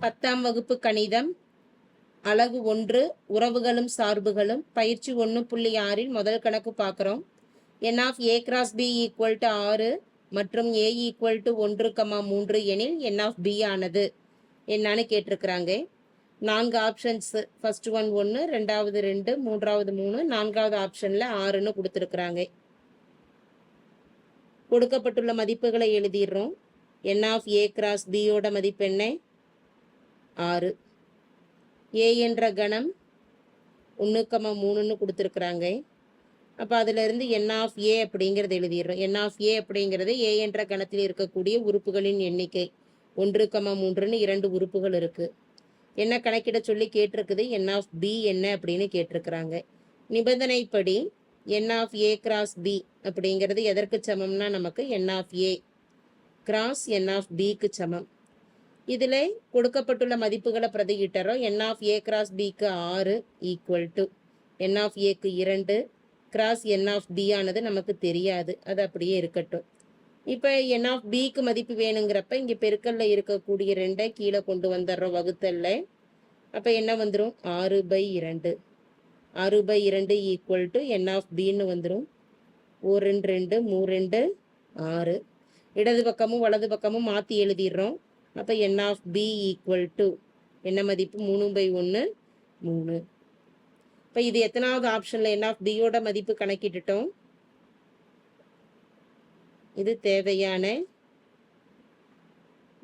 10ஆம் வகுப்பு கணிதம் அலகு 1 உறவுகளும் சார்புகளும் பயிற்சி 1.6 முதல் கணக்கு பார்க்குறோம். n of a cross b equal to 6 மற்றும் a equal to 1,3 எனில் n of b ஆனது என்னன்னு கேட்டிருக்கிறாங்க. 4 ஆப்ஷன்ஸ், ஃபர்ஸ்ட் ஒன் 1, ரெண்டாவது 2, மூன்றாவது 3, நான்காவது ஆப்ஷனில் 6ன்னு கொடுத்துருக்குறாங்க. கொடுக்கப்பட்டுள்ள மதிப்புகளை எழுதிடுறோம். n of a cross b யோட மதிப்பு என்ன? 6. a என்ற கணம் 1,3ன்னு கொடுத்துருக்குறாங்க. அப்போ அதிலிருந்து n of a அப்படிங்கிறது எழுதிடுறோம். n of a அப்படிங்கிறது a என்ற கணத்தில் இருக்கக்கூடிய உறுப்புகளின் எண்ணிக்கை. 1,3ன்னு 2 உறுப்புகள் இருக்குது. என்ன கணக்கிட சொல்லி கேட்டிருக்குது? n of b என்ன அப்படின்னு கேட்டிருக்கிறாங்க. நிபந்தனைப்படி n of a cross b அப்படிங்கிறது எதற்கு சமம்னா நமக்கு n of a cross n of bக்கு சமம். இதில் கொடுக்கப்பட்டுள்ள மதிப்புகளை பிரதியிட்டுறோம். n of a cross bக்கு 6 equal to n of aக்கு 2 cross n of b ஆனது நமக்கு தெரியாது, அது அப்படியே இருக்கட்டும். இப்போ n of bக்கு மதிப்பு வேணுங்கிறப்ப இங்கே பெருக்கல்ல இருக்கக்கூடிய 2 கீழே கொண்டு வந்துடுறோம் வகுத்தல்ல. அப்போ என்ன வந்துடும்? 6/2. 6/2 ஈக்குவல் டு n of bன்னு வந்துடும். 1 2 3 2 6. இடது பக்கமும் வலது பக்கமும் மாற்றி எழுதிடுறோம். அப்போ n of b equal to என்ன மதிப்பு? 3/1 3. இப்போ இது எத்தனாவது ஆப்ஷனில் n of b யோட மதிப்பு கணக்கிட்டுட்டோம். இது தேவையான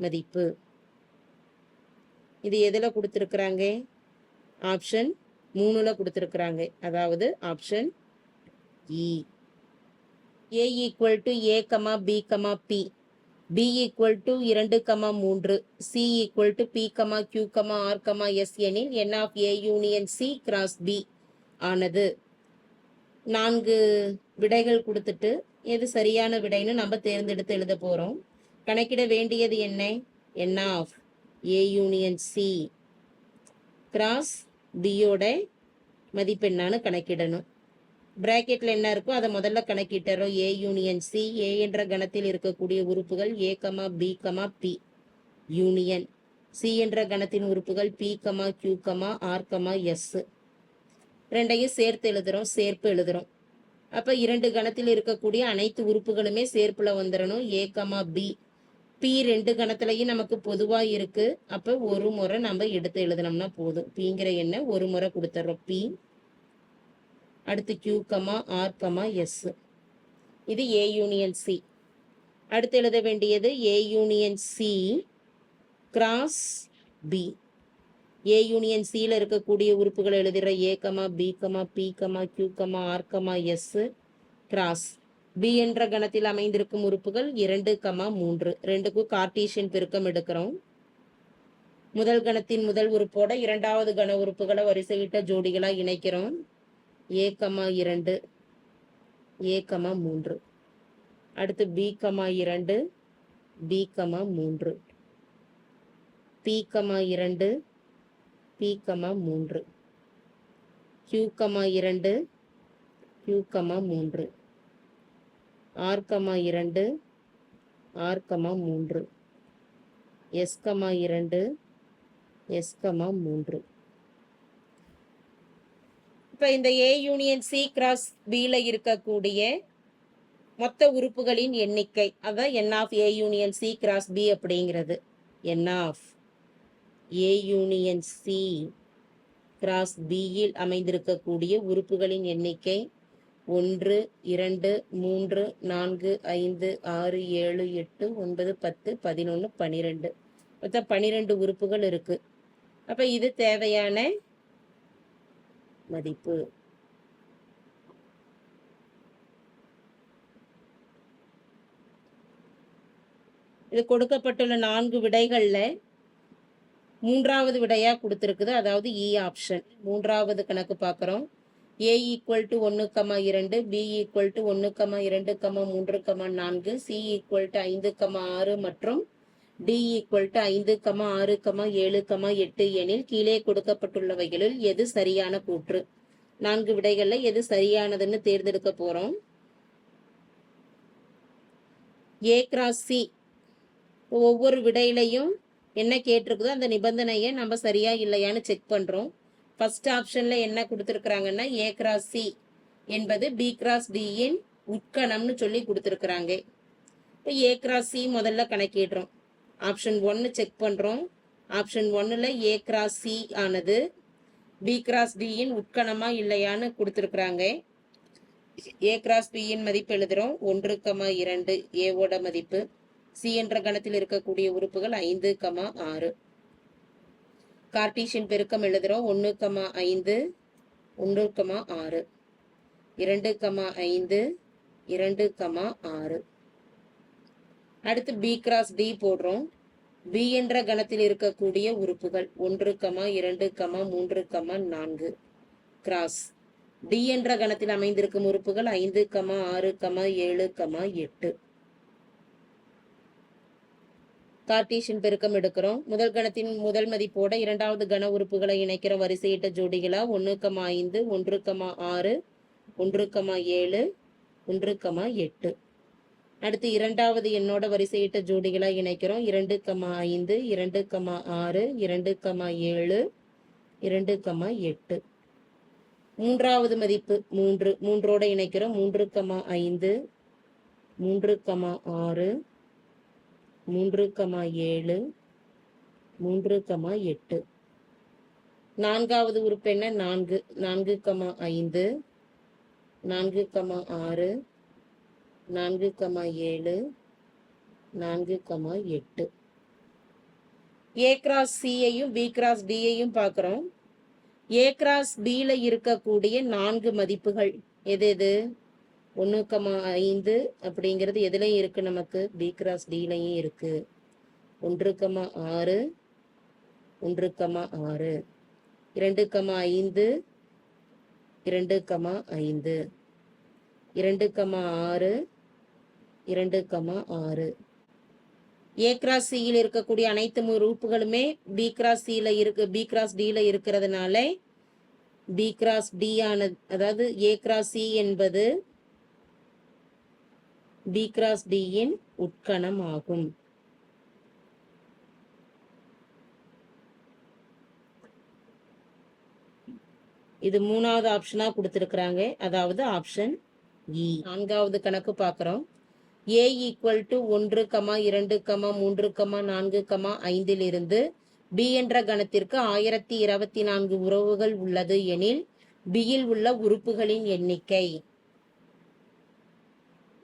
மதிப்பு. இது எதில் கொடுத்துருக்குறாங்க? ஆப்ஷன் 3ல் கொடுத்துருக்குறாங்க, அதாவது option E. a equal to a, b, p. b equal to 2,3. c equal to p, q, r, s எனில் n of a union c cross b ஆனது. 4 விடைகள் கொடுத்துட்டு எது சரியான விடைன்னு நம்ம தேர்ந்தெடுத்து எழுத போகிறோம். கணக்கிட வேண்டியது என்ன? n of a union c cross பியோட மதிப்பு என்னான்னு கணக்கிடணும். பிராக்கெட்டில் என்ன இருக்கோ அதை முதல்ல கணக்கிட்டுறோம். a யூனியன் c, a என்ற கணத்தில் இருக்கக்கூடிய உறுப்புகள் a, b, p union c என்ற கணத்தின் உறுப்புகள் p, q, r, s. ரெண்டையும் சேர்த்து எழுதுகிறோம், சேர்ப்பு எழுதுகிறோம். அப்போ 2 கணத்தில் இருக்கக்கூடிய அனைத்து உறுப்புகளுமே சேர்ப்பில் வந்துடணும். a, b. p 2 கணத்துலையும் நமக்கு பொதுவாக இருக்குது. அப்போ ஒரு முறை நம்ம எடுத்து எழுதினோம்னா போதும். பிங்கிற எண்ணை ஒரு முறை கொடுத்துட்றோம், p. அடுத்து q, r, s. இது a யூனியன் c. அடுத்து எழுத வேண்டியது a union c cross b. a union cயில் இருக்கக்கூடிய உறுப்புகளை எழுதுகிற a, b, p, q, r, s cross b என்ற கணத்தில் அமைந்திருக்கும் உறுப்புகள் 2, 3. 2க்கும் கார்ட்டீசியன் பெருக்கம் எடுக்கிறோம். முதல் கணத்தின் முதல் உறுப்போட இரண்டாவது கண உறுப்புகளை வரிசையிட்ட ஜோடிகளாக இணைக்கிறோம். a, 2, a, 3. அடுத்து b, 2, b, 3. p, 2, p, 3. q, 2, q, 3. r, 2, r, 3. s, 2, s, 3. இப்போ இந்த a யூனியன் c கிராஸ் பியில் இருக்கக்கூடிய மொத்த உறுப்புகளின் எண்ணிக்கை, அதான் n of a union c cross b அப்படிங்கிறது. n of a union c cross பியில் அமைந்திருக்கக்கூடிய உறுப்புகளின் எண்ணிக்கை 1, 2, 3, 4, 5, 6, 7, 8, 9, 10, 11, 12. மொத்தம் 12 உறுப்புகள் இருக்கு. அப்போ இது தேவையான மதிப்பு. இது கொடுக்கப்பட்டுள்ள 4 விடைகளில் 3வது விடையாக கொடுத்துருக்குது, அதாவது இ ஆப்ஷன். 3வது கணக்கு பார்க்குறோம். a equal to 1, 2, b equal to 1, 2, 3, 4, c equal to 5, 6 மற்றும் d ஈக்குவல் டு 5, 6, 7, 8 எனில் கீழே கொடுக்கப்பட்டுள்ளவைகளில் எது சரியான கூற்று? 4 விடைகளில் எது சரியானதுன்னு தேர்ந்தெடுக்க போகிறோம். ஏ கிராஸ் சி ஒவ்வொரு விடையிலையும் என்ன கேட்டிருக்குதோ அந்த நிபந்தனையை நம்ம சரியா இல்லையான்னு செக் பண்ணுறோம். ஃபர்ஸ்ட் ஆப்ஷனில் என்ன கொடுத்துருக்குறாங்கன்னா ஏ கிராஸ் சி என்பது பி கிராஸ் டியின் உட்கணம்னு சொல்லி கொடுத்துருக்குறாங்க. இப்போ ஏ கிராஸ் சி முதல்ல கணக்கிடுறோம். ஆப்ஷன் 1 செக் பண்ணுறோம். ஆப்ஷன் 1ல் ஏ கிராஸ் சி ஆனது பி கிராஸ் டியின் உட்கணமா இல்லையான்னு கொடுத்துருக்குறாங்க. ஏ கிராஸ் பியின் மதிப்பு எழுதுகிறோம் 1,2 ஏவோட மதிப்பு. சி என்ற கணத்தில் இருக்கக்கூடிய உறுப்புகள் 5, 6. கார்ட்டீசியன் பெருக்கம் எழுதுகிறோம் 1,5 1, 6 2, 5 2, 6. அடுத்து பி கிராஸ் டி போடுறோம். பி என்ற கணத்தில் இருக்கக்கூடிய உறுப்புகள் 1, 2, 3, 4 கிராஸ் டி என்ற கணத்தில் அமைந்திருக்கும் உறுப்புகள் 5, 6, 7, 8. கார்ட்டீசியன் பெருக்கம் எடுக்கிறோம். முதல் கணத்தின் முதல் மதிப்போட இரண்டாவது கன உறுப்புகளை இணைக்கிற வரிசையிட்ட ஜோடிகளா 1, 5 1, 6 1, 7 1, 8. அடுத்து இரண்டாவது எண்ணோட வரிசையிட்ட ஜோடிகளா இணைக்கிறோம் 2, 5 2, 6 2, 7 2, 8. மூன்றாவது மதிப்பு 3 மூன்றோட இணைக்கிறோம் 3, 5 3, 6 3, 7 3, 8. நான்காவது உறுப்பு என்ன 4 4, 5 4, 6 4, 7 4, 8. ஏ கிராஸ் சியையும் பி கிராஸ் டியையும் பார்க்குறோம். ஏ கிராஸ் பியில் இருக்கக்கூடிய 4 மதிப்புகள் எது எது 1, 5 அப்படிங்கிறது எதுலையும் இருக்கு, நமக்கு பி கிராஸ் டிலையும் இருக்கு. 1, 6 1, 6 2, 5 2, 5 2, 6 2, 6. ஏ கிராஸ் சியில் இருக்கக்கூடிய அனைத்து உறுப்புகளுமே பி கிராஸ் சியில் இருக்கு, பி கிராஸ் டியில் இருக்கிறதுனால பி கிராஸ் டி ஆனது, அதாவது ஏ கிராஸ் சி என்பது பி கிராஸ் டியின் உட்கணம் ஆகும். இது மூணாவது ஆப்ஷனா கொடுத்திருக்கிறாங்க, அதாவது ஆப்ஷன் இ. நான்காவது கணக்கு பார்க்கிறோம். ஏ ஈக்குவல் டு 1, 2, 3, 4, 5 இருந்து பி என்ற கணத்திற்கு 1024 உறவுகள் உள்ளது எனில் பியில் உள்ள உறுப்புகளின் எண்ணிக்கை.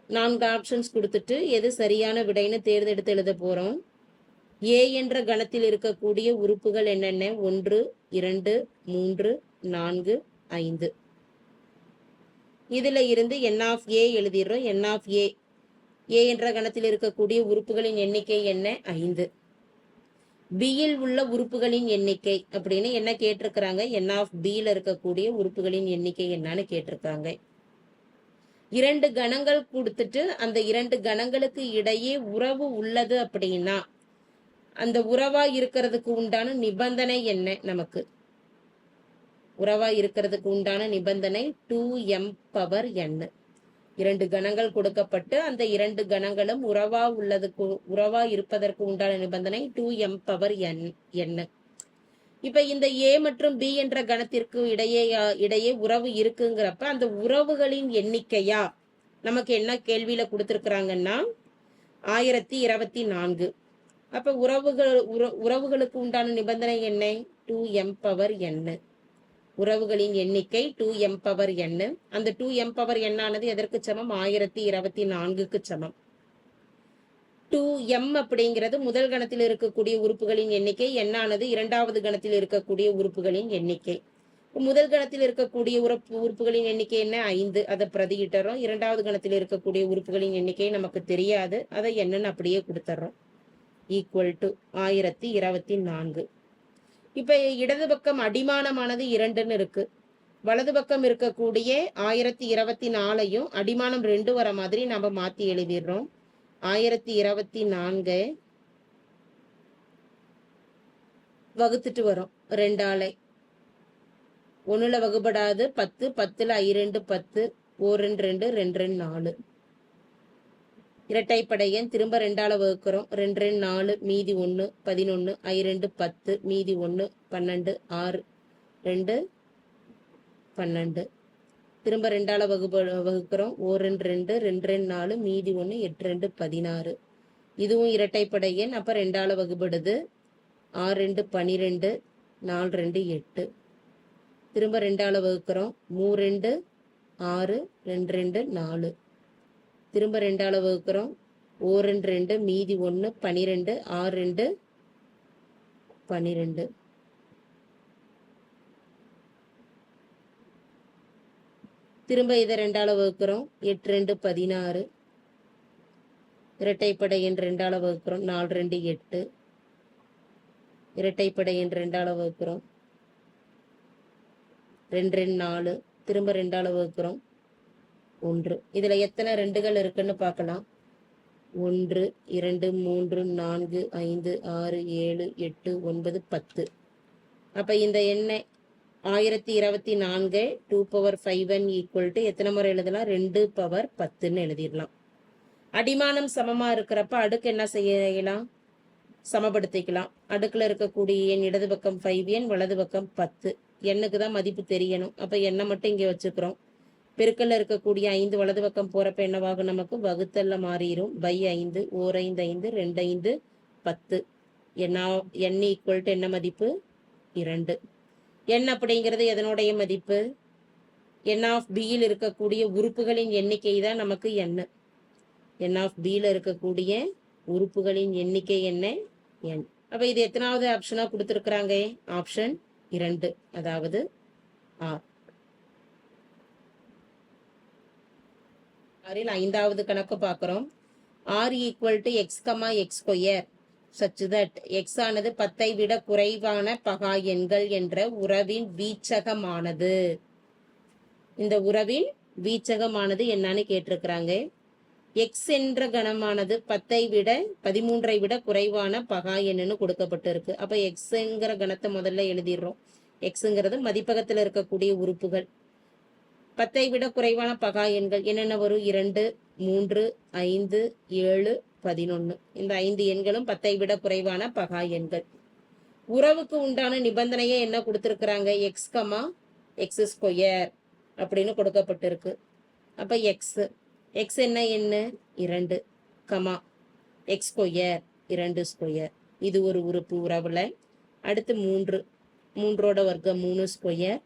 4 ஆப்ஷன்ஸ் கொடுத்துட்டு எது சரியான விடைன்னு தேர்ந்தெடுத்து எழுத போறோம். ஏ என்ற கணத்தில் இருக்கக்கூடிய உறுப்புகள் என்னென்ன 1, 2, 3, 4, 5. இதுல இருந்து என் ஆஃப் ஏ எழுதிடுறோம். என் ஆஃப் ஏ, ஏ என்ற கணத்தில் இருக்கக்கூடிய உறுப்புகளின் எண்ணிக்கை என்ன 5. பியில் உள்ள உறுப்புகளின் எண்ணிக்கை அப்படின்னு என்ன கேட்டிருக்கிறாங்க, என் ஆஃப் பியில் இருக்கக்கூடிய உறுப்புகளின் எண்ணிக்கை என்னன்னு கேட்டிருக்காங்க. 2 கணங்கள் கொடுத்துட்டு அந்த 2 கணங்களுக்கு இடையே உறவு உள்ளது அப்படின்னா அந்த உறவா இருக்கிறதுக்கு உண்டான நிபந்தனை என்ன, நமக்கு உறவா இருக்கிறதுக்கு உண்டான நிபந்தனை 2m பவர் n. 2 கணங்கள் கொடுக்கப்பட்டு அந்த 2 கணங்களும் உறவா இருப்பதற்கு உண்டான நிபந்தனை 2m பவர் n. இப்ப இந்த ஏ மற்றும் பி என்ற கணத்திற்கு இடையே உறவு இருக்குங்கிறப்ப அந்த உறவுகளின் எண்ணிக்கையா நமக்கு என்ன கேள்வியில கொடுத்திருக்கிறாங்கன்னா 1024. அப்ப உறவுகளுக்கு உண்டான நிபந்தனை என்ன 2m பவர் n. உறவுகளின் எண்ணிக்கை 2m பவர் n. அந்த 2m பவர் n ஆனது எதற்கு சமம் 1024க்கு சமம். 2m அப்படிங்கிறது முதல் கணத்தில் இருக்கக்கூடிய உறுப்புகளின் எண்ணிக்கை, n ஆனது இரண்டாவது கணத்தில் இருக்கக்கூடிய உறுப்புகளின் எண்ணிக்கை. முதல் கணத்தில் இருக்கக்கூடிய உறுப்புகளின் எண்ணிக்கை என்ன 5, அதை பிரதியிட்டுறோம். இரண்டாவது கணத்தில் இருக்கக்கூடிய உறுப்புகளின் எண்ணிக்கை நமக்கு தெரியாது, அதை என்னன்னு அப்படியே கொடுத்துட்றோம். Equal to 1024. இப்ப இடது பக்கம் அடிமானமானது 2ன்னு இருக்கு. வலது பக்கம் இருக்கக்கூடிய 1024ஐயும் அடிமானம் 2 வர மாதிரி நம்ம மாத்தி எழுதிடுறோம். 1024 வகுத்துட்டு வரோம் 2ஆல. 1ல வகுப்படாது 10, 10ல் 2 10, 4 2 2 4. இரட்டைப்படை எண் திரும்ப 2ஆல் வகுக்கிறோம். 2 2 4 மீதி 1 11 2 10 மீதி 1 12 6 2 12 திரும்ப 2ஆல் வகுக்கிறோம். 1 2 2 2 2 4 மீதி 1 8 2 16 இதுவும் இரட்டைப்படை எண். அப்போ 2ஆல் வகுப்படுது. 6 2 12 4 2 8 திரும்ப 2ஆல் வகுக்கிறோம். 3 2 6 2 2 4 திரும்ப 2ஆல் வகுக்கிறோம். 1 2 2 மீதி 1 12 6 2 12 திரும்ப இதை 2ஆல் வகுக்கிறோம். 8 2 16 இரட்டைப்படை எண் 2ஆல் வகுக்கிறோம். 4 2 8 இரட்டைப்படை எண் 2ஆல் வகுக்கிறோம். 2 2 4 திரும்ப 2ஆல் வகுக்கிறோம். 1 இதுல எத்தனை ரெண்டுகள் இருக்குன்னு பார்க்கலாம். 1 2 3 4 5 6 7 8 9 10 அப்ப இந்த எண்ணை 1024 2 பவர் 5n ஈக்குவல் டு எத்தனை முறை எழுதலாம்? 2 பவர் 10ன்னு எழுதிடலாம். அடிமானம் சமமா இருக்கிறப்ப அடுக்கு என்ன செய்யலாம்? சமப்படுத்திக்கலாம். அடுக்குல இருக்கக்கூடிய எண் இடது பக்கம் 5n வலது பக்கம் 10. எண்ணுக்கு தான் மதிப்பு தெரியணும். அப்ப எண்ணை மட்டும் இங்க வச்சுக்கிறோம். பெருக்கல்ல இருக்கக்கூடிய 5 வலது பக்கம் போறப்ப என்னவாகும்? நமக்கு வகுத்தல்ல மாறிடும். பை 5 ஓர் 5 5 2 5 10 n ஈக்குவல் டு என்ன மதிப்பு? 2. n அப்படிங்கிறது எதனுடைய மதிப்பு? n ஆஃப் பியில் இருக்கக்கூடிய உறுப்புகளின் எண்ணிக்கை தான் நமக்கு n. n ஆஃப் பியில் இருக்கக்கூடிய உறுப்புகளின் எண்ணிக்கை என்ன? n. அப்ப இது எத்தனாவது ஆப்ஷனா கொடுத்துருக்குறாங்க? ஆப்ஷன் 2, அதாவது ஆர். ஆறில் 5வது கணக்கு பார்க்கிறோம். r equal to X comma X square such that x ஆனது 10ஐ விட குறைவான பகா எண்கள் என்ற உறவின் வீச்சகமானது. இந்த உறவின் வீச்சகமானது என்னன்னு கேட்டிருக்கிறாங்க. x என்ற கணமானது 10ஐ விட 13ஐ விட குறைவான பகா எண்ணுன்னு கொடுக்கப்பட்டிருக்கு. அப்ப எக்ஸ்ங்கிற கணத்தை முதல்ல எழுதிடுறோம். எக்ஸுங்கிறது மதிப்பகத்தில் இருக்கக்கூடிய உறுப்புகள். 10ஐ விட குறைவான பகா எண்கள் என்னென்ன வரும்? 2 3 5 7 11 இந்த 5 எண்களும் 10ஐ விட குறைவான பகா எண்கள். உறவுக்கு உண்டான நிபந்தனையை என்ன கொடுத்திருக்கிறாங்க? எக்ஸ் கமா எக்ஸ் ஸ்கொயர் அப்படின்னு கொடுக்கப்பட்டிருக்கு. அப்ப எக்ஸ் என்ன எண்ணு? 2 கமா எக்ஸ் ஸ்கொயர் 2 ஸ்கொயர். இது ஒரு உறுப்பு உறவுல. அடுத்து 3ஓட வர்க்கம் 3 ஸ்கொயர்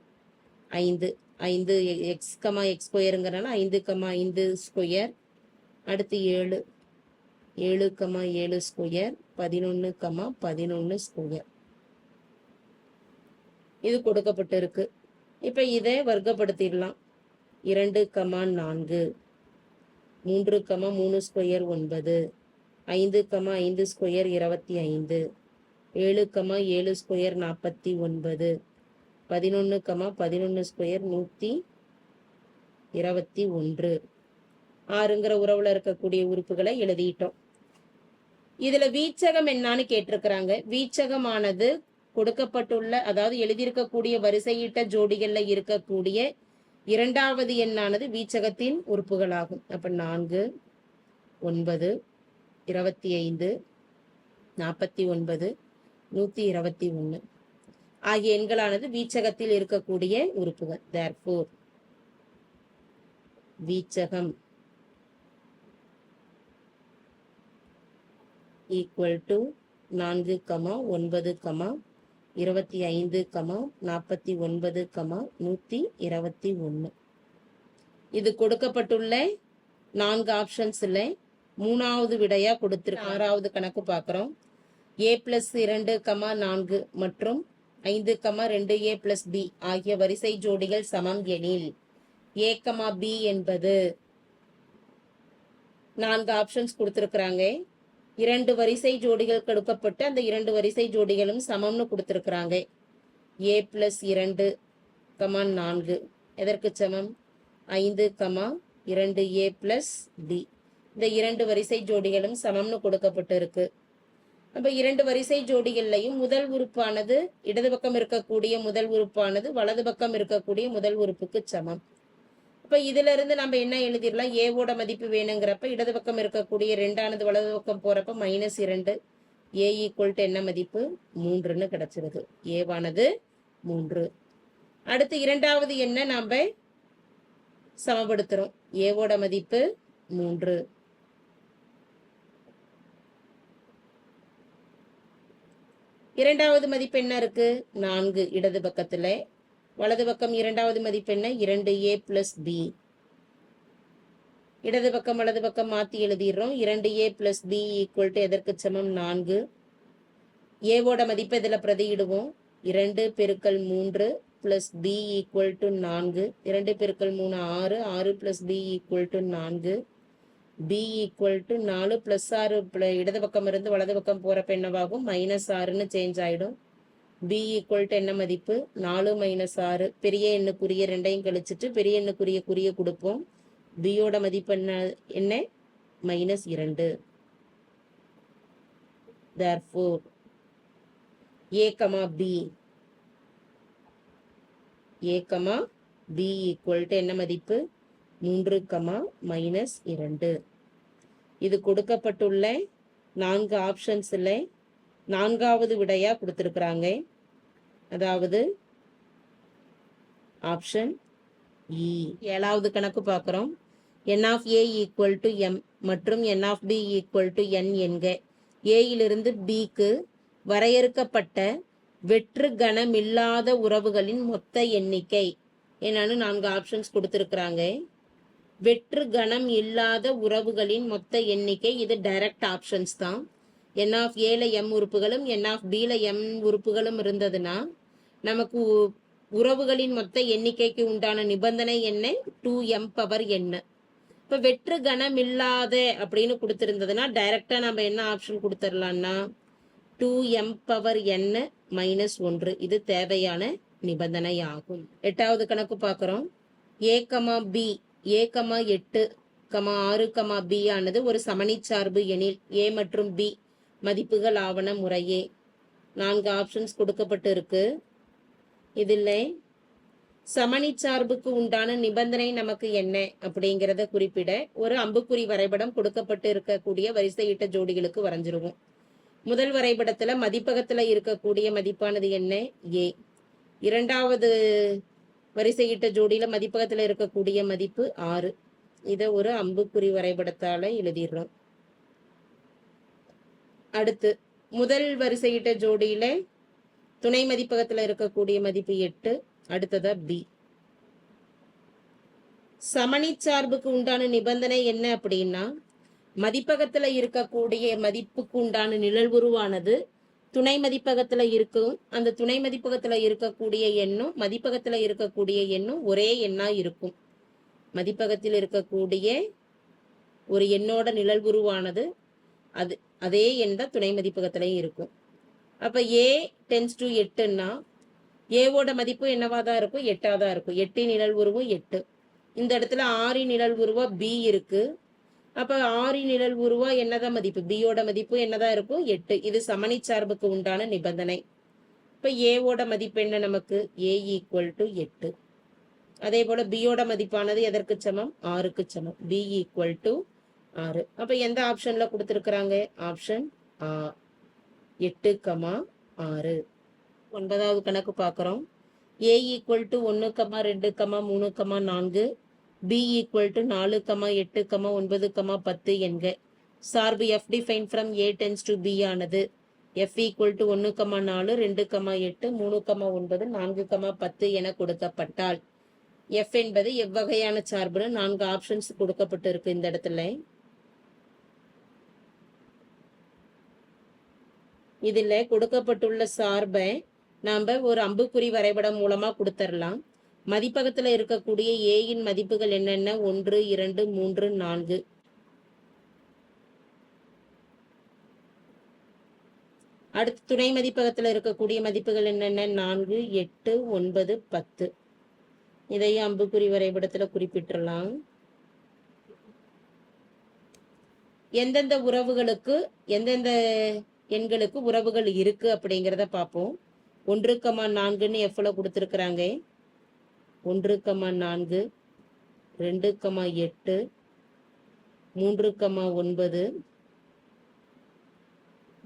5 5 எக்ஸ் கமா எக்ஸ் ஸ்கொயருங்கிறனால 5 கமா 5 ஸ்கொயர். அடுத்து 7 7 கமா 7 ஸ்கொயர் 11 கமா 11 ஸ்கொயர். இது கொடுக்கப்பட்டிருக்கு. இப்ப இதை வர்க்கப்படுத்திடலாம். 2 comma 4 3 comma 3 square 9 5 comma 5 square 25 7 comma 7 square 49 11 comma 11 square 121. 6ங்கிற உறவுல இருக்கக்கூடிய உறுப்புகளை எழுதிட்டோம். இதுல வீச்சகம் என்னன்னு கேட்டிருக்கிறாங்க. வீச்சகமானது கொடுக்கப்பட்டுள்ள, அதாவது எழுதியிருக்கக்கூடிய வரிசையிட்ட ஜோடிகள்ல இருக்கக்கூடிய 2வது எண்ணானது வீச்சகத்தின் உறுப்புகளாகும். அப்ப 4 9 25 49 121 ஆகிய எண்களானது வீச்சகத்தில் இருக்கக்கூடிய உறுப்புகள். therefore வீச்சகம் equal to 4 comma 9 comma 25 comma 49 comma 121. இது கொடுக்கப்பட்டுள்ள 4 ஆப்ஷன்ஸ்ல 3வது விடையா கொடுத்திருக்கு. 6வது கணக்கு பார்க்கிறோம். a + 2 கமா 4 மற்றும் 5 கமா 2a + b ஆகிய வரிசை ஜோடிகள் சமம் எனில் a கமா b என்பது 4 ஆப்ஷன்ஸ் கொடுத்திருக்கிறாங்க. 2 வரிசை ஜோடிகள் கொடுக்கப்பட்டு அந்த 2 வரிசை ஜோடிகளும் சமம்னு கொடுத்திருக்கிறாங்க. a + 2 கமா 4 எதற்கு சமம்? 5 கமா 2a + b. இந்த 2 வரிசை ஜோடிகளும் சமம்னு கொடுக்கப்பட்டு இருக்கு. அப்ப 2 வரிசை ஜோடிகள்லையும் முதல் உறுப்பானது இடது பக்கம் இருக்கக்கூடிய முதல் உறுப்பானது வலது பக்கம் இருக்கக்கூடிய முதல் உறுப்புக்கு சமம். அப்ப அப்ப இதுல இருந்து நம்ம என்ன எழுதிடலாம், ஏவோட மதிப்பு வேணுங்கிறப்ப இடது பக்கம் இருக்கக்கூடிய 2 வலது பக்கம் போறப்ப -2, ஏ ஈக்குவல் டு என்ன மதிப்பு 3ன்னு கிடைச்சிருது. ஏவானது 3. அடுத்து இரண்டாவது என்ன நாம சமப்படுத்துறோம். ஏவோட மதிப்பு 3. இரண்டாவது மதிப்பு என்ன இருக்கு 4 இடது பக்கத்துல. வலது பக்கம் இரண்டாவது மதிப்பு என்ன 2a பிளஸ் b. இடது பக்கம் வலது பக்கம் மாத்தி எழுதிடுறோம். 2a plus b equal to எதற்கு சமம் 4. ஏவோட மதிப்பை இதுல பிரதியிடுவோம். 2 பெருக்கல் 3 பிளஸ் b ஈக்குவல் டு 4. 2 பெருக்கல் 3 6. 6 plus b equal to 4. b equal to 4 plus 6 இடது பக்கம் இருந்து வலது பக்கம் போறப்ப என்னவாகும் -6ன்னு சேஞ்ச் ஆயிடும். b ஈக்குவல் டு என்ன மதிப்பு 4 - 6. பெரிய எண்ணுக்குரிய ரெண்டையும் கழிச்சிட்டு பெரிய எண்ணுக்குரிய குறிய கொடுப்போம். b யோட மதிப்பு என்ன -2. therefore a, b equal to என்ன மதிப்பு 3, -2. இது கொடுக்கப்பட்டுள்ள 4 ஆப்ஷன்ஸ்ல 4வது விடையா கொடுத்திருக்கிறாங்க. அதாவது ஆப்ஷன் இ. 7வது கணக்கு பார்க்கிறோம். n of a equal to m மற்றும் n of b equal to n என்க. a யிலிருந்து bக்கு வரையறுக்கப்பட்ட வெற்று கணமில்லாத உறவுகளின் மொத்த எண்ணிக்கை என்னன்னு 4 ஆப்ஷன்ஸ் கொடுத்திருக்கிறாங்க. வெற்று கணம் இல்லாத உறவுகளின் மொத்த எண்ணிக்கை இது டைரக்ட் ஆப்ஷன்ஸ் தான். n of a m உறுப்புகளும் n of b m உறுப்புகளும் இருந்ததுன்னா நமக்கு உறவுகளின் மொத்த எண்ணிக்கைக்கு உண்டான நிபந்தனை என்ன 2m பவர் n. இப்ப வெற்று கணம் இல்லாத அப்படின்னு கொடுத்திருந்ததுன்னா டைரக்டா நம்ம என்ன ஆப்ஷன் கொடுத்துடலாம்னா 2m பவர் n -1. இது தேவையான நிபந்தனை ஆகும். 8வது கணக்கு பார்க்கிறோம். a, b a, 8, 6, b ஆனது ஒரு சமணிச்சார்பு எனில் a மற்றும் b மதிப்புகள் ஆவன முறையே. 4 ஆப்ஷன்ஸ் கொடுக்கப்பட்டு இருக்கு. இதில் சமணிச்சார்புக்கு உண்டான நிபந்தனை நமக்கு என்ன அப்படிங்கிறத குறிப்பிட ஒரு அம்புக்குறி வரைபடம் கொடுக்கப்பட்டு இருக்கக்கூடிய வரிசையிட்ட ஜோடிகளுக்கு வரைஞ்சிருவோம். முதல் வரைபடத்துல மதிப்பகத்துல இருக்கக்கூடிய மதிப்பானது என்ன a. இரண்டாவது வரிசையிட்ட ஜோடியில மதிப்பகத்துல இருக்கக்கூடிய மதிப்பு 6. இதை ஒரு அம்புக்குறி வரைபடத்தால எழுதிடுறோம். அடுத்து முதல் வரிசையிட்ட ஜோடியில துணை மதிப்பகத்துல இருக்கக்கூடிய மதிப்பு 8. அடுத்ததா b. சமணிச்சார்புக்கு உண்டான நிபந்தனை என்ன அப்படின்னா மதிப்பகத்துல இருக்கக்கூடிய மதிப்புக்கு உண்டான நிழல்வுருவானது துணை மதிப்பகத்துல இருக்கும். அந்த துணை மதிப்பகத்துல இருக்கக்கூடிய எண்ணும் மதிப்பகத்துல இருக்கக்கூடிய எண்ணும் ஒரே எண்ணா இருக்கும். மதிப்பகத்தில் இருக்கக்கூடிய ஒரு எண்ணோட நிழல்வுருவானது அதே எண் தான் துணை மதிப்பகத்திலையும் இருக்கும். அப்ப a tends to 8ன்னா ஏவோட மதிப்பு என்னவாதான் இருக்கும் 8ஆ தான் இருக்கும். 8 நிழல்வுருவும் 8. இந்த இடத்துல 6 நிழல்வுருவா b இருக்கு. அப்ப 6 நிழல்வுருவா என்னதான் மதிப்பு b-யோட மதிப்பு என்னதான் இருக்கும் 8. இது சமணிச்சார்புக்கு உண்டான நிபந்தனை. இப்ப a-வோட மதிப்பு என்ன நமக்கு a ஈக்குவல் டு 8. அதே போல b-யோட மதிப்பானது எதற்கு சமம் 6க்கு சமம். b equal to 6. அப்ப எந்த ஆப்ஷன்ல கொடுத்திருக்கிறாங்க ஆப்ஷன் 8, 6. 9வது கணக்கு பார்க்கிறோம். a equal to 1, 2, 3, 4. b equal to 4, 8, 9, 10 என்க. சார்பு f define from a tends to b ஆனது f ஈக்குவல் டு 1, 4, 2, 8, 3, 9, 4, 10 என கொடுக்கப்பட்டால் f என்பது எவ்வகையான சார்புன்னு 4 ஆப்ஷன்ஸ் கொடுக்கப்பட்டு இருக்கு. இந்த இடத்துல இதுல கொடுக்கப்பட்டுள்ள சார்பை நாம ஒரு அம்புக்குறி வரைபடம் மூலமா கொடுத்துடலாம். மதிப்பகத்துல இருக்கக்கூடிய ஏயின் மதிப்புகள் என்னென்ன 1, 2, 3, 4. அடுத்து துணை மதிப்பகத்துல இருக்கக்கூடிய மதிப்புகள் என்னென்ன 4, 8, 9, 10. இதையும் அம்புக்குறி வரைபடத்துல குறிப்பிட்டுலாம். எந்தெந்த உறவுகளுக்கு எந்தெந்த எண்களுக்கு உறவுகள் இருக்கு அப்படிங்கிறத பார்ப்போம். 1, 4ன்னு எஃப்ல கொடுத்துருக்குறாங்க. 1, 4, 2,8 3,9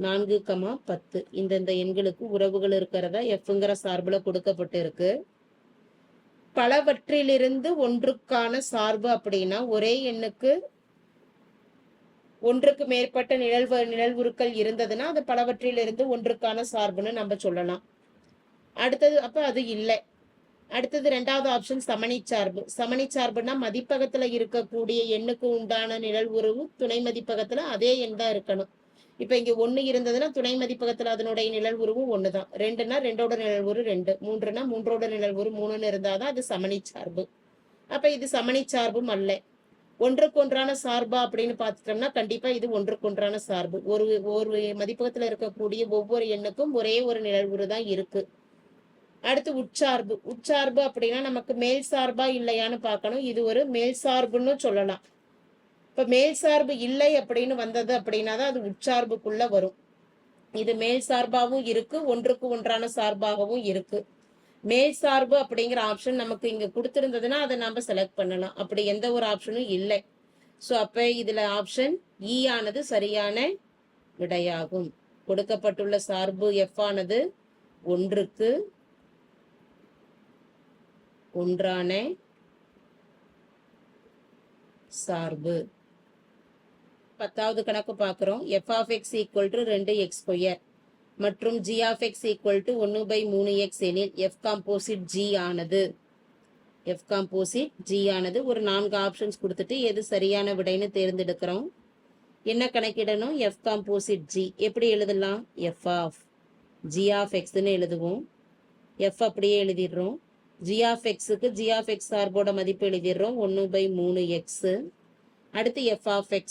4,10 இந்தந்த எண்களுக்கு உறவுகள் இருக்கிறதா எஃப்ங்கிற சார்புல கொடுக்கப்பட்டு இருக்கு. பலவற்றிலிருந்து ஒன்றுக்கான சார்பு அப்படின்னா ஒரே எண்ணுக்கு ஒன்றுக்கு மேற்பட்ட நிழல்வுருக்கள் இருந்ததுன்னா அது பலவற்றிலிருந்து ஒன்றுக்கான சார்புன்னு நம்ம சொல்லலாம். அடுத்தது அப்ப அது இல்லை. அடுத்தது ரெண்டாவது ஆப்ஷன் சமணிச்சார்பு. சமணிச்சார்புனா மதிப்பகத்துல இருக்கக்கூடிய எண்ணுக்கு உண்டான நிழல் உறவு துணை மதிப்பகத்துல அதே எண் தான் இருக்கணும். இப்ப இங்க 1 இருந்ததுன்னா துணை மதிப்பகத்துல அதனுடைய நிழல் உருவும் 1 தான். 2னா 2ஓட நிழல் உரு 2, 3னா 3ஓட நிழல் உரு 3ன்னு இருந்தாதான் அது சமணிச்சார்பு. அப்ப இது சமணிச்சார்பும் அல்ல. ஒன்றுக்கு ஒன்றான சார்பா அப்படின்னு பார்த்துட்டோம்னா கண்டிப்பா இது ஒன்றுக்கு ஒன்றான சார்பு. ஒரு மதிப்பகத்துல இருக்கக்கூடிய ஒவ்வொரு எண்ணுக்கும் ஒரே ஒரு நிழல் உரு தான் இருக்கு. அடுத்து உட்சார்பு. உட்சார்பு அப்படின்னா நமக்கு மேல் சார்பா இல்லையான்னு பார்க்கணும். இது ஒரு மேல் சார்புன்னு சொல்லலாம். இப்ப மேல் சார்பு இல்லை அப்படின்னு வந்தது அப்படின்னா தான் அது உட்சார்புக்குள்ள வரும். இது மேல் சார்பாகவும் இருக்கு, ஒன்றுக்கு ஒன்றான சார்பாகவும் இருக்கு. மேல் சார்பு அப்படிங்கிற ஆப்ஷன் நமக்கு இங்க கொடுத்திருந்ததுன்னா அதை நம்ம செலக்ட் பண்ணலாம். அப்படி எந்த ஒரு ஆப்ஷனும் இல்லை. ஸோ அப்ப இதுல ஆப்ஷன் இ ஆனது சரியான விடையாகும். கொடுக்கப்பட்டுள்ள சார்பு எஃப் ஆனது ஒன்றுக்கு ஒன்றான சார்பு. 10வது கணக்கு பார்க்கிறோம். f of x equal to 2x² மற்றும் g of x equal to 1/3x எனில் f composite g ஆனது ஒரு 4 ஆப்ஷன்ஸ் கொடுத்துட்டு எது சரியான விடைன்னு தேர்ந்தெடுக்கிறோம். என்ன கணக்கிடணும்? f composite g எப்படி எழுதலாம்? f of g of xன்னு எழுதுவோம். f அப்படியே எழுதிடுறோம். g of xக்கு g of x சார்போட மதிப்பு எழுதிடுறோம் 1/3x. அடுத்து f of x.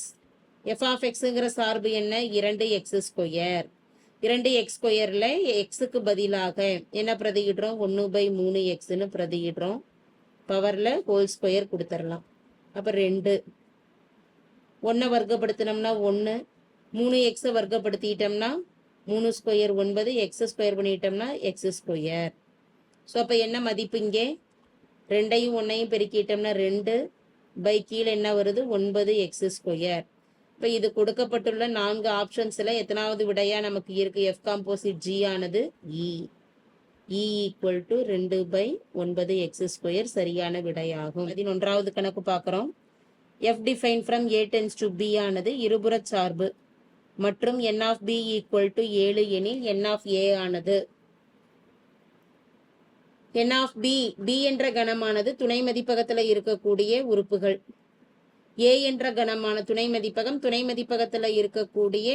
f of xங்கிற சார்பு என்ன? 2x². 2x²ல xக்கு பதிலாக என்ன பிரதியிடுறோம்? 1/3xன்னு பிரதியிடுறோம். பவர்ல ஹோல் ஸ்கொயர் கொடுத்துடலாம். அப்ப 2 1 வர்க்கப்படுத்தினோம்னா 1, 3x வர்க்கப்படுத்திட்டோம்னா 3² 9, x² பண்ணிட்டோம்னா x². ஸோ அப்போ என்ன மதிப்பு இங்கே? 2ஐயும் 1ஐயும் பெருக்கிட்டோம்னா 2 பை கீழே என்ன வருது? 9x². இப்போ இது கொடுக்கப்பட்டுள்ள 4 ஆப்ஷன்ஸில் எத்தனாவது விடையா நமக்கு இருக்கு? எஃப் காம்போசிட் ஜி ஆனது இ ஈக்குவல் டு 2/9x² சரியான விடையாகும். 11வது கணக்கு பார்க்குறோம். F define from A tends to B ஆனது இருபுற சார்பு மற்றும் n of B equal to 7 எனில் என் ஆஃப் ஏ ஆனது n of b, b என்ற கணமானது துணை மதிப்பகத்துல இருக்கக்கூடிய உறுப்புகள். a என்ற கணமான துணை மதிப்பகத்துல இருக்கக்கூடிய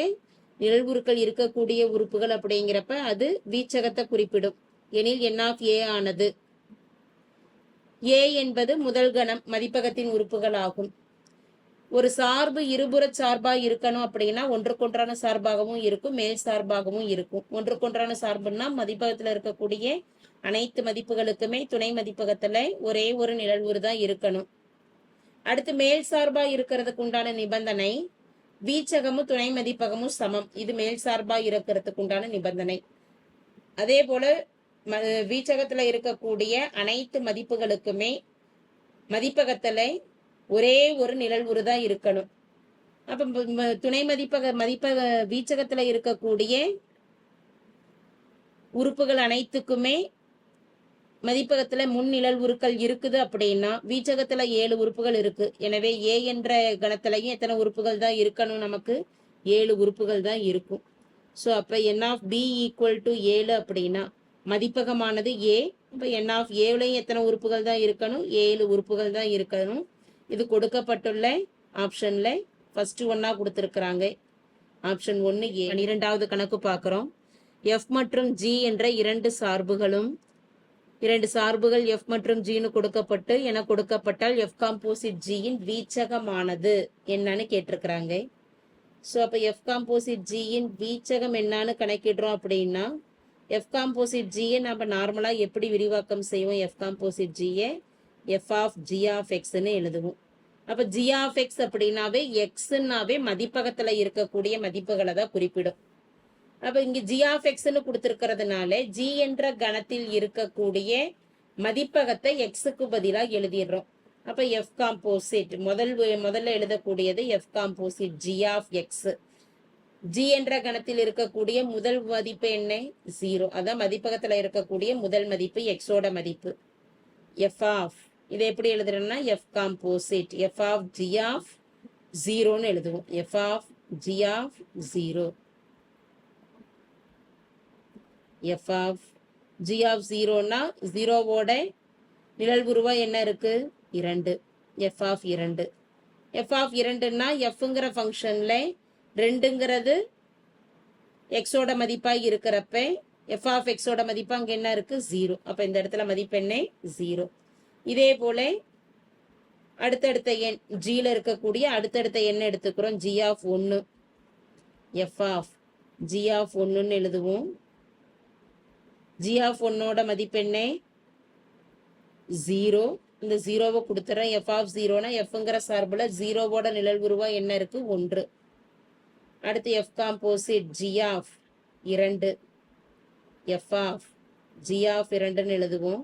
நிழல்வுருக்கள் இருக்கக்கூடிய உறுப்புகள் அப்படிங்கிறப்ப அது வீச்சகத்தை குறிப்பிடும். எனில் n of a ஆனது a என்பது முதல் கணம் மதிப்பகத்தின் உறுப்புகள் ஆகும். ஒரு சார்பு இருபுற சார்பா இருக்கணும் அப்படின்னா ஒன்றுக்கொன்றான சார்பாகவும் இருக்கும், மேல் சார்பாகவும் இருக்கும். ஒன்றுக்கொன்றான சார்புன்னா மதிப்பகத்துல இருக்கக்கூடிய அனைத்து மதிப்புகளுக்குமே துணை மதிப்பகத்துல ஒரே ஒரு நிழல்வுரு தான் இருக்கணும். அடுத்து மேல் சார்பா இருக்கிறதுக்கு உண்டான நிபந்தனை வீச்சகமும் துணை மதிப்பகமும் சமம். இது மேல் சார்பா இருக்கிறதுக்கு உண்டான நிபந்தனை. அதே போல வீச்சகத்துல இருக்கக்கூடிய அனைத்து மதிப்புகளுக்குமே மதிப்பகத்துல ஒரே ஒரு நிழல்வுரு தான் இருக்கணும். அப்ப துணை மதிப்பக வீச்சகத்துல இருக்கக்கூடிய உறுப்புகள் அனைத்துக்குமே மதிப்பகத்துல முன் நிழல்வுருக்கள் இருக்குது அப்படின்னா வீச்சகத்துல 7 உறுப்புகள் இருக்கு. எனவே ஏ என்ற கணத்திலையும் எத்தனை உறுப்புகள் தான் இருக்கணும்? நமக்கு 7 உறுப்புகள் தான் இருக்கும். ஸோ அப்ப என் ஆஃப் பி ஈக்குவல் டு 7 அப்படின்னா மதிப்பகமானது ஏ. இப்போ என் ஆஃப் ஏலையும் எத்தனை உறுப்புகள் தான் இருக்கணும்? 7 உறுப்புகள் தான் இருக்கணும். இது கொடுக்கப்பட்டுள்ள ஆப்ஷன்ல ஃபர்ஸ்ட் ஒன்னா கொடுத்துருக்குறாங்க. ஆப்ஷன் 1 ஏ. 12வது கணக்கு பார்க்குறோம். எஃப் மற்றும் ஜி என்ற 2 சார்புகள் எஃப் மற்றும் ஜின்னு கொடுக்கப்பட்டு என கொடுக்கப்பட்டால் எஃப் காம்போசிட் ஜியின் வீச்சகமானது என்னன்னு கேட்டிருக்கிறாங்க. ஸோ அப்போ எஃப் காம்போசிட் ஜியின் வீச்சகம் என்னன்னு கணக்கிடுறோம் அப்படின்னா எஃப் காம்போசிட் ஜியை நம்ம நார்மலாக எப்படி விரிவாக்கம் செய்வோம்? எஃப் காம்போசிட் ஜியை எஃப் ஆஃப் ஜி ஆஃப் எக்ஸ்ன்னு எழுதுவோம். அப்போ ஜி ஆஃப் எக்ஸ் அப்படின்னாவே எக்ஸ்னாவே மதிப்பகத்தில் இருக்கக்கூடிய மதிப்புகளை தான் குறிப்பிடும். அப்போ இங்கே ஜி ஆஃப் எக்ஸ்ன்னு கொடுத்துருக்கிறதுனால ஜி என்ற கணத்தில் இருக்கக்கூடிய மதிப்பகத்தை எக்ஸுக்கு பதிலாக எழுதிடுறோம். அப்போ எஃப் காம்போசிட் முதல்ல எழுதக்கூடியது f composite g of x. ஜி என்ற கணத்தில் இருக்கக்கூடிய முதல் மதிப்பு என்ன? 0. அதான் மதிப்பகத்தில் இருக்கக்கூடிய முதல் மதிப்பு எக்ஸோட மதிப்பு. எஃப் ஆஃப் இதை எப்படி எழுதுறோம்னா f composite f of g of 0ன்னு எழுதுவோம். F of g of 0. F of g of 0னா 0வோட நிழல் உருவம் என்ன இருக்கு? 2. F of 2. எஃப் ஆஃப் 2ன்னா எஃப்ங்கிற ஃபங்க்ஷன்ல 2ங்கிறது எக்ஸோட மதிப்பாக இருக்கிறப்ப எஃப் ஆஃப் எக்ஸோட மதிப்பு அங்கே என்ன இருக்கு? 0. அப்போ இந்த இடத்துல மதிப்பு என்ன? 0. இதே போல அடுத்தடுத்த எண் ஜியில் இருக்கக்கூடிய அடுத்தடுத்த எண் எடுத்துக்கிறோம். G of 1 f of g of 1ன்னு எழுதுவோம். ஜி ஆஃப் 1ஓட மதிப்பு என்ன? 0. இந்த 0வை கொடுத்துறேன். எஃப் ஆஃப் 0னா எஃப்ங்கிற சார்பில் 0வோட நிழல் உருவா என்ன இருக்கு? 1. அடுத்து f composite g of 2 f of g of 2ன்னு எழுதுவோம்.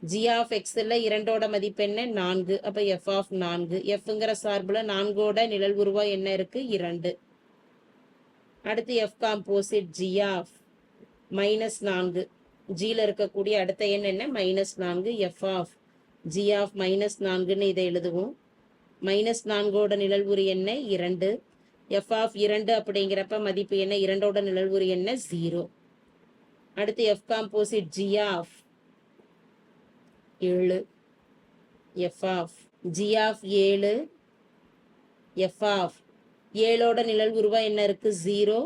ஜி ஆஃப் எக்ஸில் 2ஓட மதிப்பு என்ன? 4. அப்போ எஃப் ஆஃப் 4. எஃப்ங்கிற சார்பில் 4ஓட நிழல் உருவா என்ன இருக்கு? 2. அடுத்து எஃப் காம்போசிட் ஜி ஆஃப் -4. ஜியில் இருக்கக்கூடிய அடுத்த எண் என்ன? -4. எஃப் ஆஃப் ஜி ஆஃப் -4ன்னு இதை எழுதுவோம். -4ஓட நிழல் உரு என்ன? 2. எஃப் ஆஃப் 2 அப்படிங்கிறப்ப மதிப்பு என்ன? 2ஓட நிழல் உரு என்ன? 0. அடுத்து f composite g of 7 f of g of 7 f of 7ஓட நிழல் உருவா என்ன இருக்கு? 0.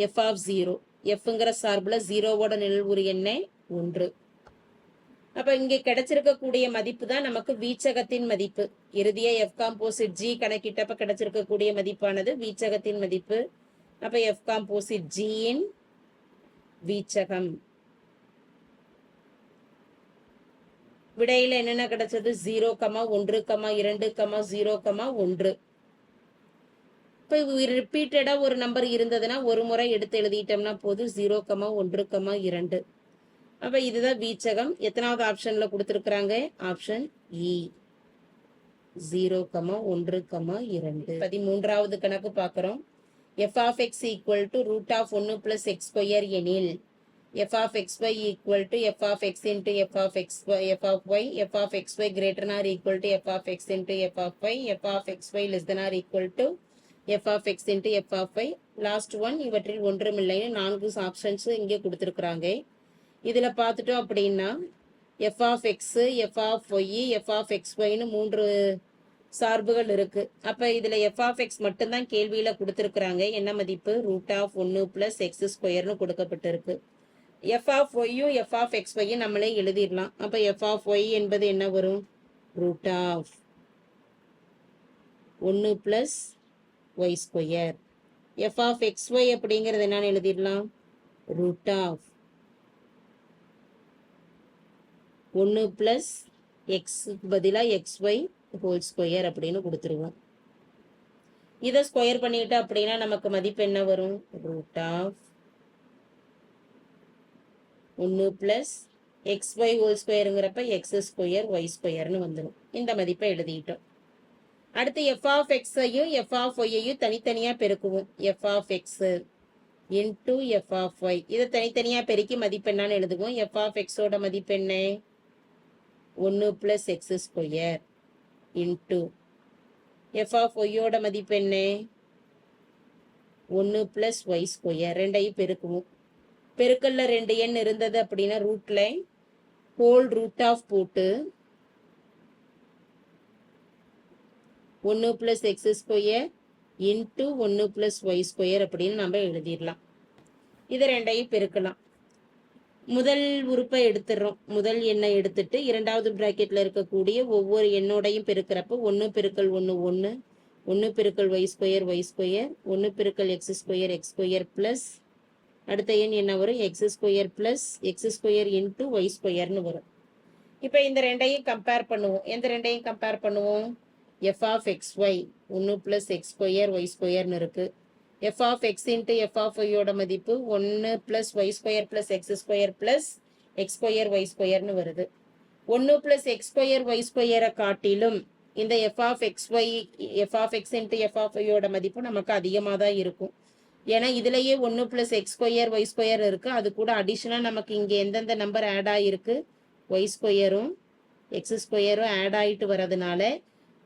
எஃப் ஆஃப் 0 எஃப்ங்கிற சார்பில் 0வோட நிழல் உரு என்ன? 1. அப்போ இங்கே கிடைச்சிருக்கக்கூடிய மதிப்பு தான் நமக்கு வீச்சகத்தின் மதிப்பு. இறுதியா எஃப் காம்போசிட் ஜி கணக்கிட்டப்ப கிடைச்சிருக்கக்கூடிய மதிப்பானது வீச்சகத்தின் மதிப்பு. அப்போ எஃப் காம்போசிட் ஜியின் வீச்சகம். விடையில என்னென்ன கிடைச்சது? 0, 1, 2, 0, 1. இப்போ ரிப்பீட்டடா ஒரு நம்பர் இருந்ததுன்னா ஒரு முறை எடுத்து எழுதிட்டோம்னா போது 0, 1, 2. அப்ப இதுதான் வீச்சகம். எத்தனாவது ஆப்ஷன்ல கொடுத்துருக்குறாங்க? ஆப்ஷன் இ 0, 1, 2. 13வது கணக்கு பார்க்குறோம். F of x equal to √1 + x² எனில் f of xy equal to f of x into f of y, f of xy greater or equal to f of x into f of y, f of xy less than or equal to f of x into f of y. Last one இவற்றில் ஒன்றுமில்லைன்னு 4 options இங்கே கொடுத்துருக்குறாங்க. இதில் பார்த்துட்டோம் அப்படின்னா f of x, f of y, f of எக்ஸ்ஒய்னு 3 சார்புகள் இருக்குது. அப்போ இதில் எஃப் ஆஃப் எக்ஸ் மட்டும்தான் கேள்வியில் கொடுத்துருக்குறாங்க. என்ன மதிப்பு? √1 + x² கொடுக்கப்பட்டிருக்கு. எஃப் ஆஃப் ஒய்யும் எஃப் ஆஃப் எக்ஸ்ஒய்யும் நம்மளே எழுதிடலாம். அப்போ எஃப் ஆஃப் ஒய் என்பது என்ன வரும்? √1 + y². எஃப் ஆஃப் எக்ஸ்ஒய் அப்படிங்கிறது என்னன்னு எழுதிடலாம்? √1 + x பதிலாக xy ஹோல்² அப்படின்னு கொடுத்துருவோம். இதை ஸ்கொயர் பண்ணிக்கிட்டா அப்படின்னா நமக்கு மதிப்பு என்ன வரும்? √1 + xy ஹோல்²ங்கிறப்ப x² y²ன்னு வந்துடும். இந்த மதிப்பை எழுதிட்டோம். அடுத்து எஃப் ஆஃப் எக்ஸையும் எஃப் ஆஃப் ஒய்யையும் தனித்தனியாக பெருக்குவோம். F of x into f of y, இதை தனித்தனியாக பெருக்கி மதிப்பு என்னன்னு எழுதுவோம். எஃப் ஆஃப் எக்ஸோட மதிப்பு என்ன? 1 + x² இன்ட்டு எஃப் ஆஃப் ஒய்யோட மதிப்பு என்ன? 1 + y². ரெண்டையும் பெருக்குவோம். பெருக்கல்ல 2 எண் இருந்தது அப்படின்னா ரூட்ல ஹோல் √ போட்டு 1 + x² இன்ட்டு 1 + y² அப்படின்னு நம்ம எழுதிடலாம். இதை ரெண்டையும் பெருக்கலாம். முதல் உறுப்பை எடுத்துடுறோம். முதல் எண்ணை எடுத்துட்டு இரண்டாவது பிராக்கெட்டில் இருக்கக்கூடிய ஒவ்வொரு எண்ணோடையும் பெருக்கிறப்போ 1 × 1 1, 1 × y² y², 1 × x² ப்ளஸ் அடுத்த எண் என்ன வரும்? x² ப்ளஸ் x² இன்ட்டு y²ன்னு வரும். இப்போ இந்த ரெண்டையும் கம்பேர் பண்ணுவோம். எந்த ரெண்டையும் கம்பேர் பண்ணுவோம்? எஃப் ஆஃப் xy 1 + x² y²ன்னு இருக்குது. F of x into f of ஒய்யோட மதிப்பு 1 + y² + x² ப்ளஸ் x² y²ன்னு வருது. 1 + x² y² காட்டிலும் இந்த f of x into f of ஒய்யோட மதிப்பு நமக்கு அதிகமாக தான் இருக்கும். ஏன்னா இதுலேயே 1 + எக்ஸ் ஸ்கொயர் ஒய் ஸ்கொயர் இருக்குது. அது கூட அடிஷ்னலாக நமக்கு இங்கே எந்தெந்த நம்பர் ஆட் ஆகிருக்கு, ஒய் ஸ்கொயரும் எக்ஸ் ஸ்கொயரும் ஆட் ஆகிட்டு வரதுனால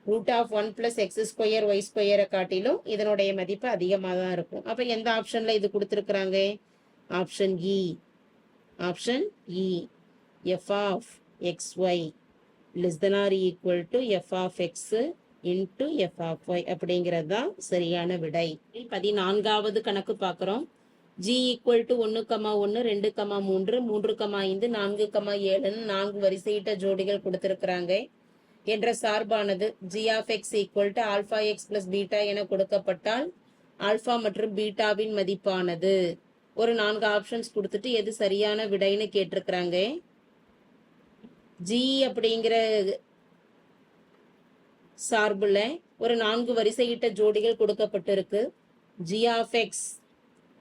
√1 + எக்ஸ் ஸ்கொயர் ஒய் ஸ்கொயரை காட்டிலும் இதனுடைய மதிப்பு அதிகமாக தான் இருக்கும். அப்போ எந்த ஆப்ஷனில் இது கொடுத்துருக்குறாங்க? ஆப்ஷன் இ. ஆப்ஷன் இ, f of x y less than or equal to f of x into f of y அப்படிங்கிறது தான் சரியான விடை. 14வது கணக்கு பார்க்குறோம். ஜி ஈக்குவல் டு 1, 1, 2, 3, 3, 5, 4, 7 4 வரிசையிட்ட ஜோடிகள் கொடுத்திருக்கிறாங்க. என்ற சார்பானது g of x equal to alpha x plus beta என கொடுக்கப்பட்டால் ஆல்ஃபா மற்றும் பீட்டாவின் மதிப்பானது. ஒரு 4 ஆப்ஷன்ஸ் கொடுத்துட்டு எது சரியான விடைன்னு கேட்டிருக்கிறாங்க. ஜி அப்படிங்கிற சார்புல ஒரு 4 வரிசையிட்ட ஜோடிகள் கொடுக்கப்பட்டிருக்கு. ஜி ஆஃப் எக்ஸ்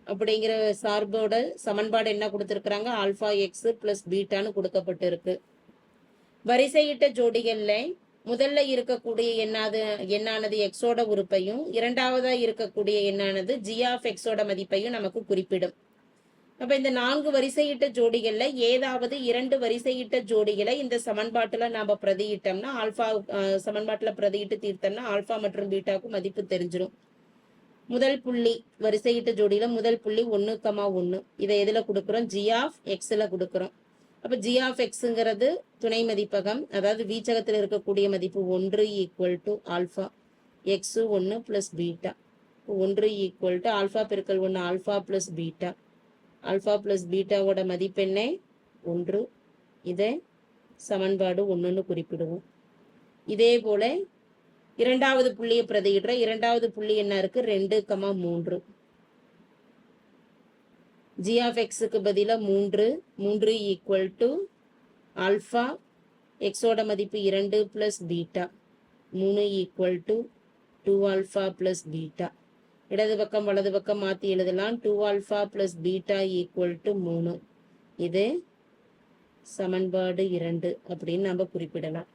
அப்படிங்கிற சார்போட சமன்பாடு என்ன கொடுத்துருக்குறாங்க? ஆல்ஃபா எக்ஸ் பிளஸ் பீட்டான்னு கொடுக்கப்பட்டிருக்கு. வரிசையிட்ட ஜோடிகள்ல முதல்ல இருக்கக்கூடிய எண்ணானது எக்ஸோட உறுப்பையும் இரண்டாவதா இருக்கக்கூடிய எண்ணானது ஜி ஆஃப் எக்ஸோட மதிப்பையும் நமக்கு குறிப்பிடும். அப்ப இந்த 4 வரிசையிட்ட ஜோடிகள்ல ஏதாவது 2 வரிசையிட்ட ஜோடிகளை இந்த சமன்பாட்டுல நாம பிரதியிட்டோம்னா ஆல்பா சமன்பாட்டுல பிரதியிட்டு தீர்த்தோம்னா ஆல்பா மற்றும் பீட்டாவுக்கு மதிப்பு தெரிஞ்சிடும். முதல் புள்ளி வரிசையிட்ட ஜோடியில முதல் புள்ளி 1, 1 இதை எதுல கொடுக்குறோம்? ஜி ஆஃப் எக்ஸ்ல கொடுக்குறோம். அப்ப ஜி ஆஃப் எக்ஸுங்கிறது துணை மதிப்பகம், அதாவது வீச்சகத்தில் இருக்கக்கூடிய மதிப்பு 1 equal to alpha x 1 plus beta. 1 equal to alpha பெருக்கல் 1 alpha plus beta. Alpha plus பீட்டாவோட மதிப்பு என்ன? 1. இதை சமன்பாடு 1ன்னு குறிப்பிடுவோம். இதே போல இரண்டாவது புள்ளியை பிரதியிடுற. இரண்டாவது புள்ளி என்ன இருக்கு? 2, 3. ஜி ஆஃப் எக்ஸுக்கு பதிலாக 3 ஈக்குவல் டு ஆல்ஃபா எக்ஸோட மதிப்பு 2 plus beta. 3 equal to 2 alpha plus beta. இடது பக்கம் வலது பக்கம் மாற்றி எழுதலாம். 2 alpha plus beta equal to 3. இது சமன்பாடு 2 அப்படின்னு நம்ம குறிப்பிடலாம்.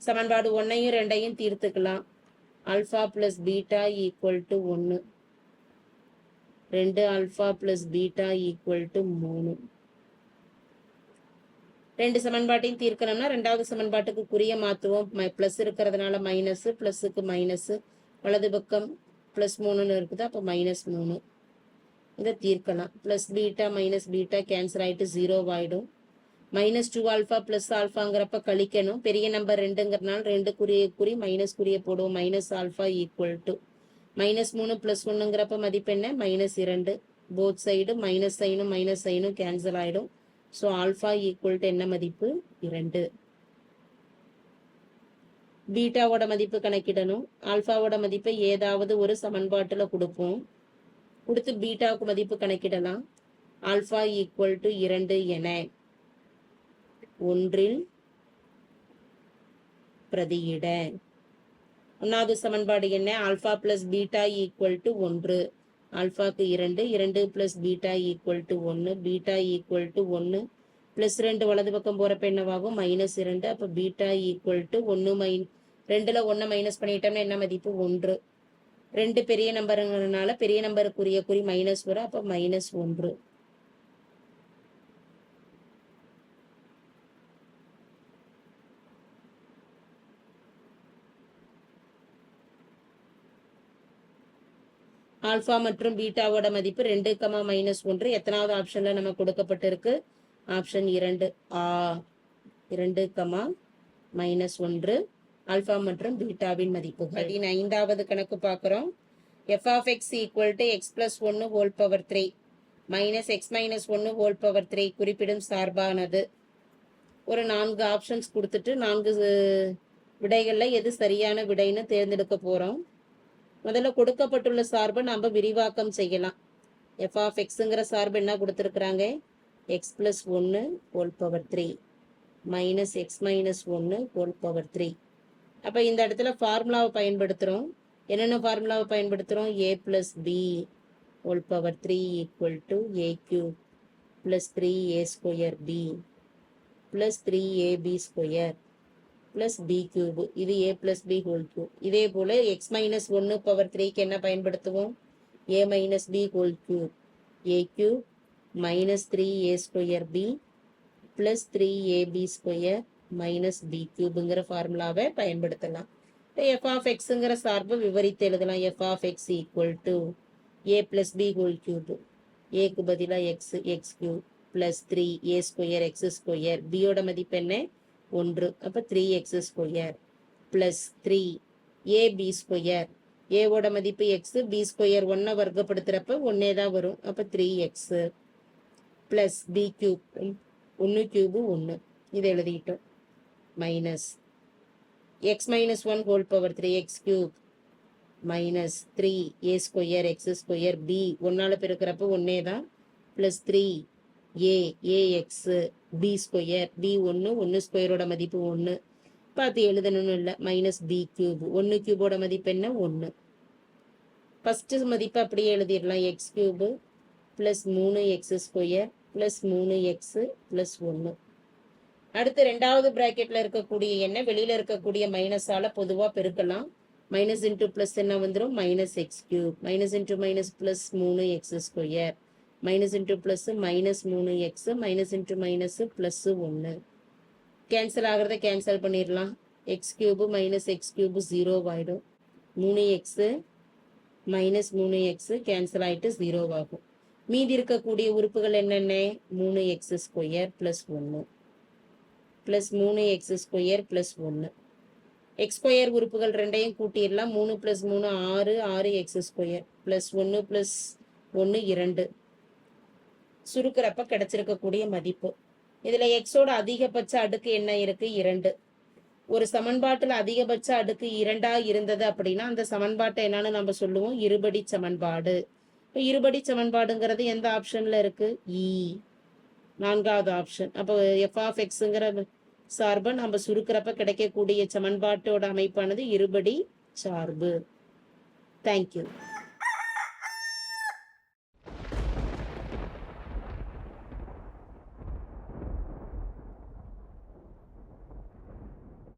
சமன்பாடு 1ஐயும் 2ஐயும் தீர்த்துக்கலாம். Alpha plus beta equal to 1. 2 alpha plus beta equal to 3. 2 சமன்பாட்டையும் தீர்க்கணும்னா ரெண்டாவது சமன்பாட்டுக்கு குறிய மாற்றுவோம். பிளஸ் இருக்கிறதுனால மைனஸ், பிளஸுக்கு மைனஸ், வலது பக்கம் பிளஸ் 3ன்னு இருக்குது. அப்போ -3 இதை தீர்க்கலாம். Plus beta minus beta cancel ஆகிட்டு 0 ஆகிடும். -2 ஆல்ஃபா பிளஸ் ஆல்ஃபாங்கிறப்ப கழிக்கணும். பெரிய நம்பர் 2ங்கிறனால 2 குறி மைனஸ் குறிய போடுவோம். மைனஸ் ஆல்ஃபா ஈக்குவல் டு -3 + 1ங்கிறப்ப மதிப்பு என்ன? -2. போத் சைடு மைனஸ் சைனும் கேன்சல் ஆகிடும். ஸோ ஆல்ஃபா ஈக்குவல் டு என்ன மதிப்பு? 2. பீட்டாவோட மதிப்பு கணக்கிடணும். ஆல்ஃபாவோட மதிப்பை ஏதாவது ஒரு சமன்பாட்டில் கொடுப்போம். கொடுத்து பீட்டாவுக்கு மதிப்பு கணக்கிடலாம். ஆல்ஃபா ஈக்குவல் டு 2 என 1ல் பிரதியிட. ஒன்றாவது சமன்பாடு என்ன? Alpha plus beta equal to 1. ஆல்ஃபாக்கு 2, 2 plus beta equal to 1. Beta equal to 1 plus 2 வலது பக்கம் போகிறப்ப என்னவாகும்? -2. அப்போ பீட்டா ஈக்குவல் டு 1 2ல் 1 மைனஸ் பண்ணிட்டோம்னா என்ன மதிப்பு? 1. 2 பெரிய நம்பருங்கிறதுனால பெரிய நம்பருக்குரிய குறி மைனஸ் வரும். அப்போ -1. ஆல்ஃபா மற்றும் பீட்டாவோட மதிப்பு 2, -1 எத்தனாவது ஆப்ஷன்ல நம்ம கொடுக்கப்பட்டிருக்கு? ஆப்ஷன் 2 ஆ. 2, -1 ஆல்ஃபா மற்றும் பீட்டாவின் மதிப்புகள். 15வது கணக்கு பார்க்குறோம். F of x equal to x plus 1 whole power 3 minus x minus 1 whole power 3 குறிப்பிடும் சார்பானது. ஒரு 4 ஆப்ஷன்ஸ் கொடுத்துட்டு 4 விடைகளில் எது சரியான விடைன்னு தேர்ந்தெடுக்க போகிறோம். முதல்ல கொடுக்கப்பட்டுள்ள சார்பை நம்ம விரிவாக்கம் செய்யலாம். எஃப் ஆஃப் எக்ஸுங்கிற சார்பு என்ன கொடுத்துருக்குறாங்க? X plus 1 whole power 3 minus x minus 1 whole power 3. அப்போ இந்த இடத்துல ஃபார்முலாவை பயன்படுத்துகிறோம். என்னென்ன ஃபார்முலாவை பயன்படுத்துகிறோம்? A plus b whole power 3 equal to a cube plus 3 a square b plus 3 a b square plus b cube, இது a plus b whole cube. இதே போல் எக்ஸ் மைனஸ் 1 பவர் 3க்கு என்ன பயன்படுத்துவோம்? A minus b whole cube, a cube minus 3 a square b plus 3ab square minus b கியூபுங்கிற ஃபார்முலாவை பயன்படுத்தலாம். F of எக்ஸுங்கிற சார்பு விவரித்து எழுதலாம். F of x equal to a plus b whole cube, ஏக்கு பதிலாக x cube plus 3 a square x square, பியோட மதிப்பு என்ன? 1, அப்போ 3x square plus 3ab square, ஏவோட மதிப்பு எக்ஸ், பி ஸ்கொயர் 1 வர்க்கப்படுத்துகிறப்ப 1 தான் வரும், அப்போ 3x plus B cube 1 cube 1, இதை எழுதிட்டோம். Minus x minus 1 whole power 3x cube minus 3 a square x square, b 1ஆல் பெருக்கிறப்ப 1 தான், plus 3 a x b square, b 1 ஸ்கொயரோட மதிப்பு 1, பார்த்து எழுதணும்னு இல்லை, மைனஸ் பி கியூப் 1 கியூபோட மதிப்பு என்ன? 1. ஃபஸ்ட்டு மதிப்பு அப்படியே எழுதிடலாம். X cube plus 3x square plus 3x plus 1. அடுத்து ரெண்டாவது ப்ராக்கெட்டில் இருக்கக்கூடிய என்ன வெளியில் இருக்கக்கூடிய மைனஸால் பொதுவாக பெருக்கலாம். மைனஸ் இன்ட்டு ப்ளஸ் என்ன வந்துடும்? Minus X cube, minus into minus plus 3x square, minus into plus minus 3x, minus into minus plus 1. Cancel ஆகிறத கேன்சல் பண்ணிடலாம். X cube minus X cube 0 ஆகிடும். 3x மைனஸ் 3x கேன்சல் ஆகிட்டு 0 ஆகும். மீதி இருக்கக்கூடிய உறுப்புகள் என்னென்ன? 3x square plus 1 plus 3x square plus 1. X square உறுப்புகள் ரெண்டையும் கூட்டிடலாம். 3 plus 3 6, 6x square plus 1 plus 1 2. சுருக்கிறப்ப கிடைச்சிருக்கக்கூடிய மதிப்பு. இதில் எக்ஸோட அதிகபட்ச அடுக்கு என்ன இருக்குது? 2. ஒரு சமன்பாட்டில் அதிகபட்ச அடுக்கு 2ஆக இருந்தது அப்படின்னா அந்த சமன்பாட்டை என்னன்னு நம்ம சொல்லுவோம்? இருபடி சமன்பாடு. இப்போ இருபடி சமன்பாடுங்கிறது எந்த ஆப்ஷனில் இருக்குது? இ, 4வது ஆப்ஷன். அப்போ எஃப் ஆஃப் எக்ஸுங்கிற சார்பை நம்ம சுருக்கிறப்ப கிடைக்கக்கூடிய சமன்பாட்டோட அமைப்பானது இருபடி சார்பு. தேங்க்யூ.